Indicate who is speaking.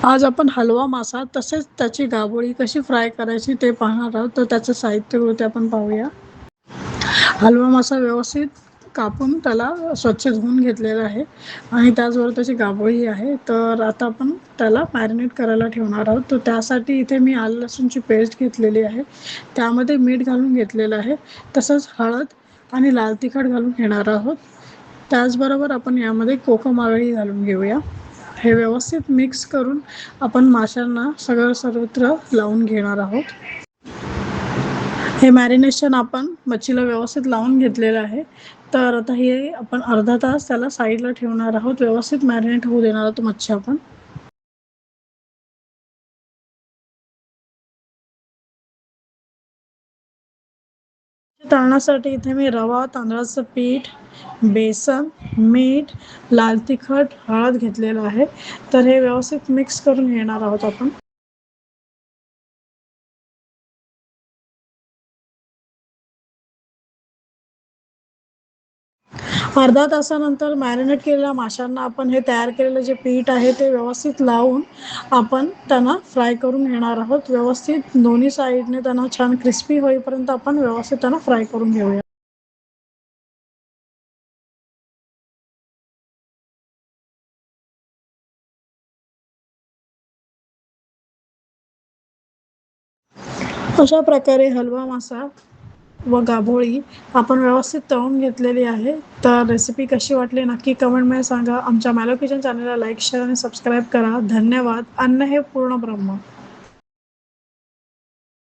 Speaker 1: आज आपण हलवा मासा तसेच त्याची गाबोळी कशी फ्राय करायची ते पाहणार आहोत. तर त्याचं साहित्य आपण पाहूया. हलवा मासा व्यवस्थित कापून त्याला स्वच्छ धुवून घेतलेला आहे आणि त्याचबरोबर त्याची गाबोळी आहे. तर आता आपण त्याला मॅरिनेट करायला ठेवणार आहोत. तर त्यासाठी इथे मी आलं लसूणची पेस्ट घेतलेली आहे, त्यामध्ये मीठ घालून घेतलेलं आहे, तसंच हळद आणि लाल तिखट घालून घेणार आहोत. त्याचबरोबर आपण यामध्ये कोकमावळी घालून घेऊया. हे व्यवस्थित मिक्स करून आपण माशांना सर्वत्र लावून घेणार आहोत. हे मॅरिनेशन आपण मच्छीला व्यवस्थित लावून घेतलेलं आहे. तर आता हे आपण अर्धा तास त्याला साईडला ठेवणार आहोत. व्यवस्थित मॅरिनेट होऊ देणार आहोत मच्छी आपण. तळण्यासाठी इथे मी रवा, तांदळाचं पीठ, बेसन, मीठ, लाल तिखट, हळद घेतलेलं आहे. तर हे व्यवस्थित मिक्स करून घेणार आहोत आपण. अर्धा तासानंतर मॅरिनेट केलेल्या माशांना आपण हे तयार केलेलं जे पीठ आहे ते व्यवस्थित लावून आपण त्यांना फ्राय करून घेणार आहोत. व्यवस्थित दोन्ही साईडने त्यांना छान क्रिस्पी होईपर्यंत आपण व्यवस्थित त्यांना फ्राय करून घेऊया. अशा प्रकारे हलवा मासा व गाभोळी आपण व्यवस्थित तळून घेतलेली आहे. तर रेसिपी कशी वाटली नक्की कमेंटमध्ये सांगा. आमच्या मॅलो किचन चॅनलला लाईक, शेअर आणि सबस्क्राईब करा. धन्यवाद. अन्न हे पूर्ण ब्रह्म.